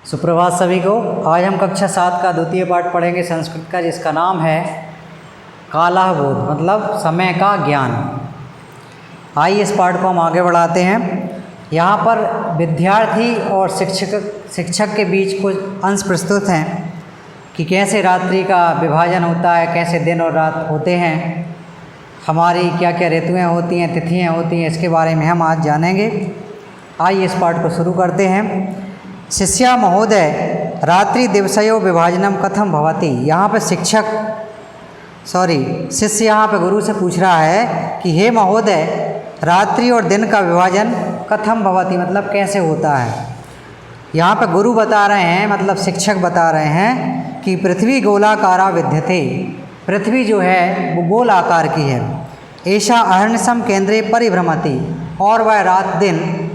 सुप्रभात सभी को। आज हम कक्षा 7 का द्वितीय पाठ पढ़ेंगे संस्कृत का, जिसका नाम है कालबोध, मतलब समय का ज्ञान। आइए इस पाठ को हम आगे बढ़ाते हैं। यहाँ पर विद्यार्थी और शिक्षक के बीच कुछ अंश प्रस्तुत हैं कि कैसे रात्रि का विभाजन होता है, कैसे दिन और रात होते हैं, हमारी क्या क्या ऋतुएँ होती हैं, तिथियाँ होती हैं, इसके बारे में हम आज जानेंगे। आइए इस पाठ को शुरू करते हैं। शिष्या महोदय रात्रि दिवसयो विभाजनम कथम भवति। यहाँ पर शिष्य यहाँ पे गुरु से पूछ रहा है कि हे महोदय, रात्रि और दिन का विभाजन कथम भवति, मतलब कैसे होता है। यहाँ पे गुरु बता रहे हैं, मतलब शिक्षक बता रहे हैं कि पृथ्वी गोलाकारा विद्यते, पृथ्वी जो है वो गोल आकार की है। ऐसा अहर्निशम केंद्रे परिभ्रमति, और वह रात दिन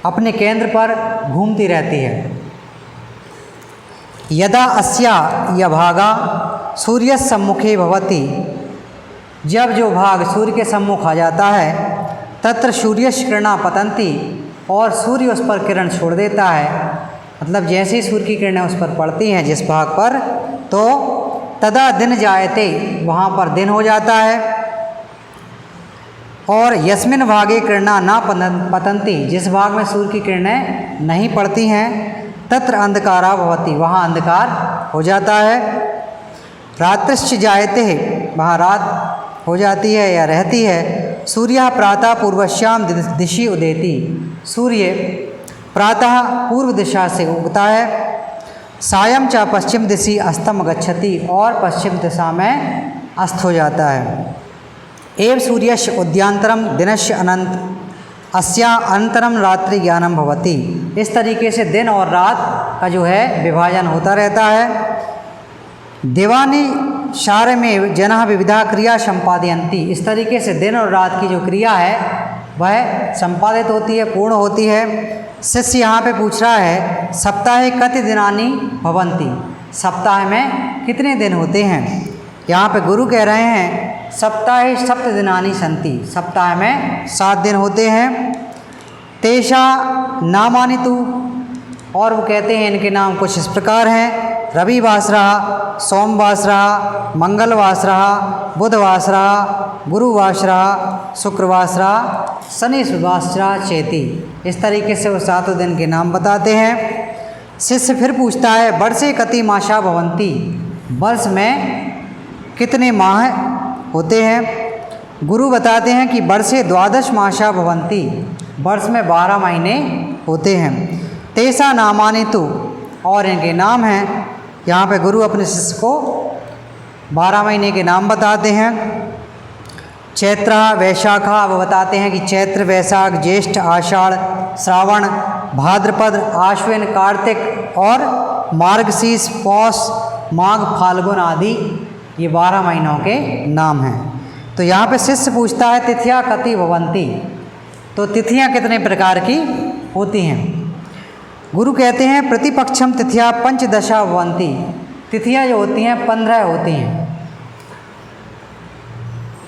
अपने केंद्र पर घूमती रहती है। यदा अस्या यह भागा सूर्य सम्मुखे भवति, जब जो भाग सूर्य के सम्मुख आ जाता है, तत्र सूर्य किरणा पतंती, और सूर्य उस पर किरण छोड़ देता है। मतलब जैसे ही सूर्य की किरणें उस पर पड़ती हैं जिस भाग पर, तो तदा दिन जायते, वहाँ पर दिन हो जाता है। और यस्मिन भागे किरणा ना पतंती, जिस भाग में सूर्य की किरणें नहीं पड़ती हैं, तत्र अंधकारा भवति, वहाँ अंधकार हो जाता है। रात्रिश्च जायते, वहाँ रात हो जाती है या रहती है। सूर्य प्रातः पूर्वश्याम दिशि उदेति, सूर्य प्रातः पूर्व दिशा से उगता है। सायं च पश्चिम दिशि अस्तम गच्छति, और पश्चिम दिशा में अस्त हो जाता है। एव सूर्यस्य उद्यांतरम दिनस्य अनंत अस्या अंतरम रात्रि ज्ञानम भवति। इस तरीके से दिन और रात का जो है विभाजन होता रहता है। दिवानी शार में जनः विविधा क्रिया संपादयन्ति, इस तरीके से दिन और रात की जो क्रिया है वह संपादित होती है, पूर्ण होती है। शिष्य यहाँ पे पूछ रहा है सप्ताहे कति दिनानि भवन्ति, सप्ताह में कितने दिन होते हैं। यहाँ पे गुरु कह रहे हैं सप्ताहे सप्त दिनानि सन्ति, सप्ताह में 7 दिन होते हैं। तेषा नामानि तु, और वो कहते हैं इनके नाम कुछ इस प्रकार हैं। रविवासरः, सोमवासरः, मंगलवासरः, बुधवासरः, गुरुवासरः, शुक्रवासरः, शनिवासरः चेति। इस तरीके से वो 7 दिन के नाम बताते हैं। शिष्य फिर पूछता है वर्षे कति मासा भवन्ति, वर्ष में कितने माह होते हैं। गुरु बताते हैं कि वर्षे 12 मासा भवन्ति, वर्ष में 12 महीने होते हैं। तेसा नामानि तु, और इनके नाम हैं। यहाँ पे गुरु अपने शिष्य को 12 महीने के नाम बताते हैं। चैत्र वैशाखा, वो बताते हैं कि चैत्र, वैशाख, ज्येष्ठ, आषाढ़, श्रावण, भाद्रपद, आश्विन, कार्तिक और मार्गशीर्ष, पौष, माघ, फाल्गुन आदि, ये 12 महीनों के नाम हैं। तो यहाँ पे शिष्य पूछता है तिथियां कति भवन्ति, तो तिथियां कितने प्रकार की होती हैं। गुरु कहते हैं प्रतिपक्षम तिथियां पंचदशा भवन्ति, तिथियां जो होती हैं 15 होती हैं।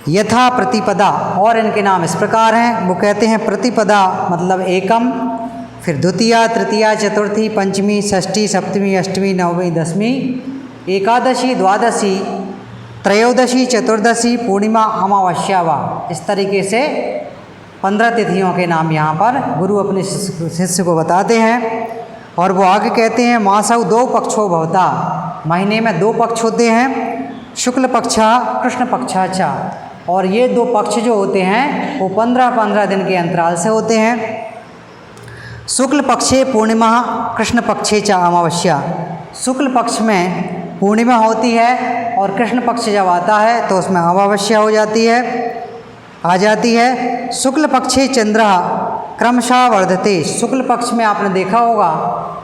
यथा प्रतिपदा, और इनके नाम इस प्रकार हैं। वो कहते हैं प्रतिपदा मतलब एकम, फिर द्वितीया, तृतीया, चतुर्थी, पंचमी, षष्ठी, सप्तमी, अष्टमी, नवमी, दसवीं, एकादशी, द्वादशी, त्रयोदशी, चतुर्दशी, पूर्णिमा, अमावस्या वा। इस तरीके से 15 तिथियों के नाम यहाँ पर गुरु अपने शिष्य को बताते हैं। और वो आगे कहते हैं मासौ 2 पक्षो भवता, महीने में 2 पक्ष होते हैं। शुक्ल पक्षा, कृष्ण पक्षा च, और ये 2 पक्ष जो होते हैं वो 15-15 दिन के अंतराल से होते हैं। शुक्ल पक्षे पूर्णिमा, कृष्ण पक्षे च अमावस्या, शुक्ल पक्ष में पूर्णिमा होती है, और कृष्ण पक्ष जब आता है तो उसमें अमावस्या आ जाती है। शुक्ल पक्षे चंद्र क्रमशः वर्धते, शुक्ल पक्ष में आपने देखा होगा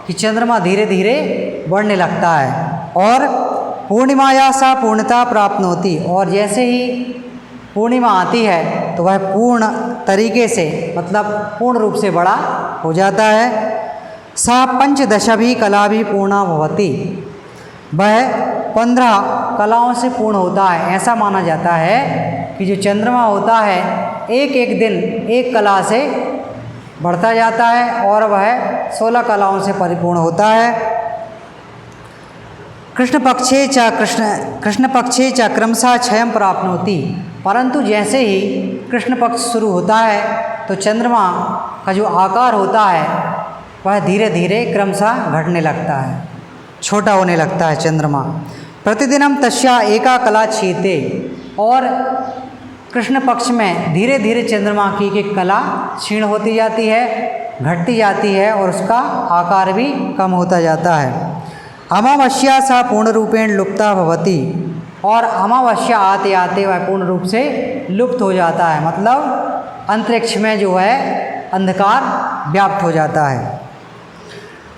कि चंद्रमा धीरे धीरे बढ़ने लगता है। और पूर्णिमाया सा पूर्णता प्राप्त होती, और जैसे ही पूर्णिमा आती है तो वह पूर्ण तरीके से, मतलब पूर्ण रूप से बड़ा हो जाता है। सा पंचदश भी कला भी पूर्णा भवति, वह 15 कलाओं से पूर्ण होता है। ऐसा माना जाता है कि जो चंद्रमा होता है एक एक दिन एक कला से बढ़ता जाता है और वह 16 कलाओं से परिपूर्ण होता है। कृष्ण पक्षे च क्रमशः क्षयं प्राप्नोति, परंतु जैसे ही कृष्ण पक्ष शुरू होता है तो चंद्रमा का जो आकार होता है वह धीरे धीरे क्रमशः घटने लगता है, छोटा होने लगता है चंद्रमा। प्रतिदिनम तस्या एका कला क्षीयते, और कृष्ण पक्ष में धीरे धीरे चंद्रमा की एक कला क्षीण होती जाती है, घटती जाती है और उसका आकार भी कम होता जाता है। अमावस्या सा पूर्ण रूपेण लुप्ता भवति, और अमावस्या आते आते वह पूर्ण रूप से लुप्त हो जाता है, मतलब अंतरिक्ष में जो है अंधकार व्याप्त हो जाता है।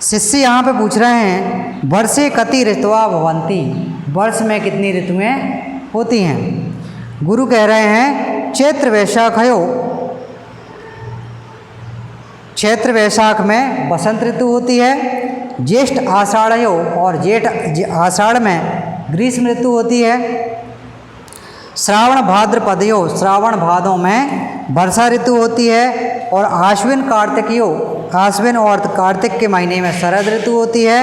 शिष्य यहाँ पे पूछ रहे हैं वर्षे कति ऋतुआ भवन्ति, वर्ष में कितनी ऋतुएं होती हैं। गुरु कह रहे हैं चैत्र वैशाखयो, चैत्र वैशाख में बसंत ऋतु होती है, ज्येष्ठ आषाढ़यो, और जेठ आषाढ़ में ग्रीष्म ऋतु होती है, श्रावण भाद्रपदयो, श्रावण भादों में वर्षा ऋतु होती है, और आश्विन कार्तिकयो, आश्विन और कार्तिक के महीने में शरद ऋतु होती है,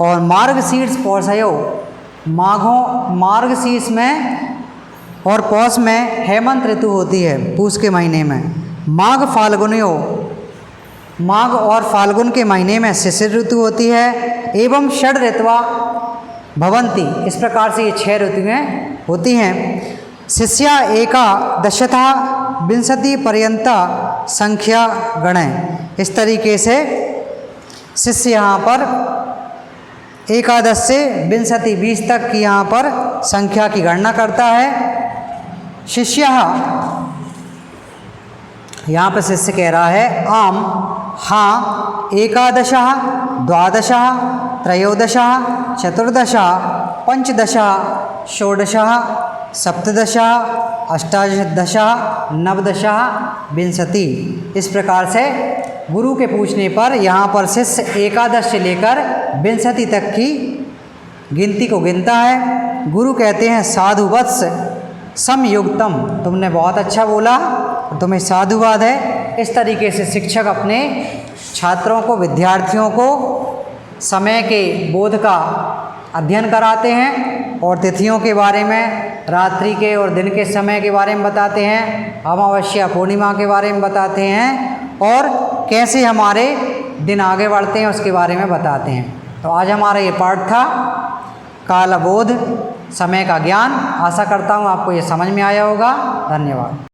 और मार्गशीर्ष पौषयो, मार्गशीर्ष में और पौष में हेमंत ऋतु होती है, पूष के महीने में। माघ फाल्गुनयो, माघ और फाल्गुन के महीने में शिशिर ऋतु होती है। एवं षड ऋतवा भवन्ति, इस प्रकार से ये 6 ऋतुएं होती हैं। शिष्या एकादशतः विंशति पर्यंता संख्या गणय, इस तरीके से शिष्य यहाँ पर एकादश से विंशति 20 तक की यहाँ पर संख्या की गणना करता है। शिष्य यहाँ पर शिष्य कह रहा है आम हाँ एकादश, द्वादश, त्रयोदश, चतुर्दश, पंचदश, षोडश, सप्तदश, अष्टादश, नवदश, विंशति, इस प्रकार से गुरु के पूछने पर यहाँ पर शिष्य एकादश से लेकर विंशति तक की गिनती को गिनता है। गुरु कहते हैं साधु वत्स समयुक्तम, तुमने बहुत अच्छा बोला, तुम्हें साधुवाद है। इस तरीके से शिक्षक अपने छात्रों को, विद्यार्थियों को समय के बोध का अध्ययन कराते हैं और तिथियों के बारे में, रात्रि के और दिन के समय के बारे में बताते हैं, अमावस्या पूर्णिमा के बारे में बताते हैं, और कैसे हमारे दिन आगे बढ़ते हैं उसके बारे में बताते हैं। तो आज हमारा ये पाठ था कालबोध, समय का ज्ञान। आशा करता हूँ आपको ये समझ में आया होगा। धन्यवाद।